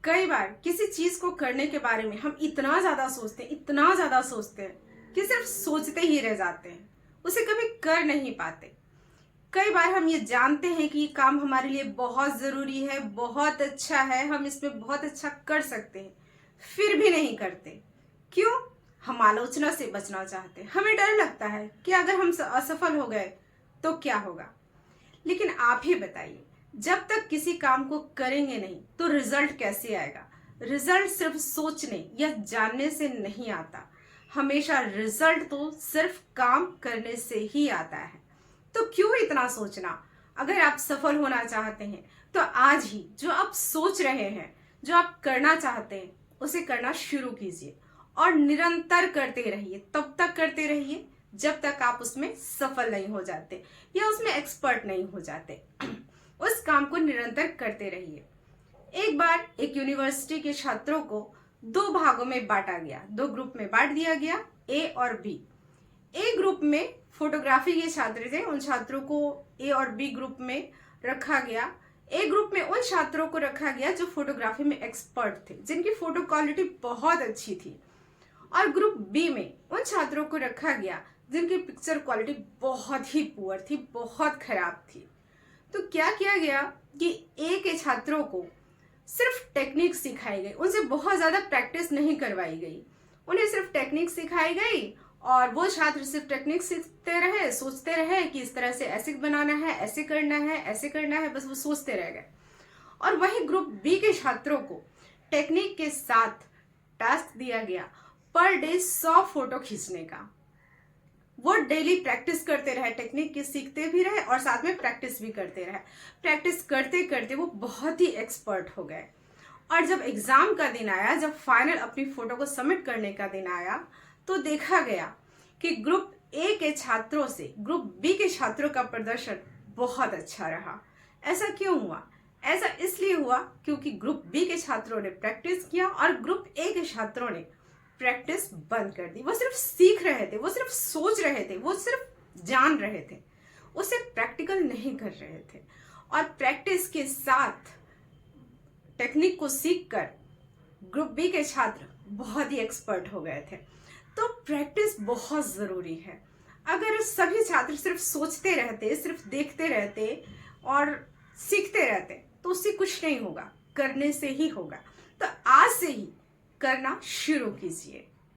कई बार किसी चीज को करने के बारे में हम इतना ज्यादा सोचते हैं कि सिर्फ सोचते ही रह जाते हैं, उसे कभी कर नहीं पाते। कई बार हम ये जानते हैं कि ये काम हमारे लिए बहुत जरूरी है, बहुत अच्छा है, हम इसमें बहुत अच्छा कर सकते हैं, फिर भी नहीं करते। क्यों? हम आलोचना से बचना चाहते हैं। हमें डर लगता है कि अगर हम असफल हो गए तो क्या होगा। लेकिन आप ही बताइए, जब तक किसी काम को करेंगे नहीं तो रिजल्ट कैसे आएगा? रिजल्ट सिर्फ सोचने या जानने से नहीं आता, हमेशा रिजल्ट तो सिर्फ काम करने से ही आता है। तो क्यों इतना सोचना? अगर आप सफल होना चाहते हैं तो आज ही जो आप सोच रहे हैं, जो आप करना चाहते हैं, उसे करना शुरू कीजिए और निरंतर करते रहिए। तब तक करते रहिए जब तक आप उसमें सफल नहीं हो जाते या उसमें एक्सपर्ट नहीं हो जाते। उस काम को निरंतर करते रहिए। एक बार एक यूनिवर्सिटी के छात्रों को दो भागों में बांटा गया, दो ग्रुप में बांट दिया गया, ए और बी। ए ग्रुप में फोटोग्राफी के छात्र थे, उन छात्रों को ए और बी ग्रुप में रखा गया। ए ग्रुप में उन छात्रों को रखा गया जो फोटोग्राफी में एक्सपर्ट थे, जिनकी फोटो क्वालिटी बहुत अच्छी थी। और ग्रुप बी में उन छात्रों को रखा गया जिनकी पिक्चर क्वालिटी बहुत ही पुअर थी, बहुत खराब थी। तो क्या किया गया कि ए के छात्रों को सिर्फ टेक्निक सिखाई गई, उनसे बहुत ज्यादा प्रैक्टिस नहीं करवाई गई। उन्हें सिर्फ टेक्निक सिखाई गई और वो छात्र सिर्फ टेक्निक सीखते रहे, सोचते रहे कि इस तरह से ऐसे बनाना है, ऐसे करना है, ऐसे करना है, बस वो सोचते रह गए। और वही ग्रुप बी के छात्रों को टेक्निक के साथ टास्क दिया गया पर डे 100 फोटो खींचने का। वो डेली प्रैक्टिस करते रहे, टेक्निक की सीखते भी रहे और साथ में प्रैक्टिस भी करते रहे। प्रैक्टिस करते करते वो बहुत ही एक्सपर्ट हो गए। और जब एग्जाम का दिन आया, जब फाइनल अपनी फोटो को सबमिट करने का दिन आया, तो देखा गया कि ग्रुप ए के छात्रों से ग्रुप बी के छात्रों का प्रदर्शन बहुत अच्छा रहा। ऐसा क्यों हुआ? ऐसा इसलिए हुआ क्योंकि ग्रुप बी के छात्रों ने प्रैक्टिस किया और ग्रुप ए के छात्रों ने प्रैक्टिस बंद कर दी। वो सिर्फ सीख रहे थे, वो सिर्फ सोच रहे थे, वो सिर्फ जान रहे थे, उसे प्रैक्टिकल नहीं कर रहे थे। और प्रैक्टिस के साथ टेक्निक को सीखकर ग्रुप बी के छात्र बहुत ही एक्सपर्ट हो गए थे। तो प्रैक्टिस बहुत जरूरी है। अगर सभी छात्र सिर्फ सोचते रहते, सिर्फ देखते रहते और सीखते रहते तो उससे कुछ नहीं होगा, करने से ही होगा। तो आज से ही करना शुरू कीजिए।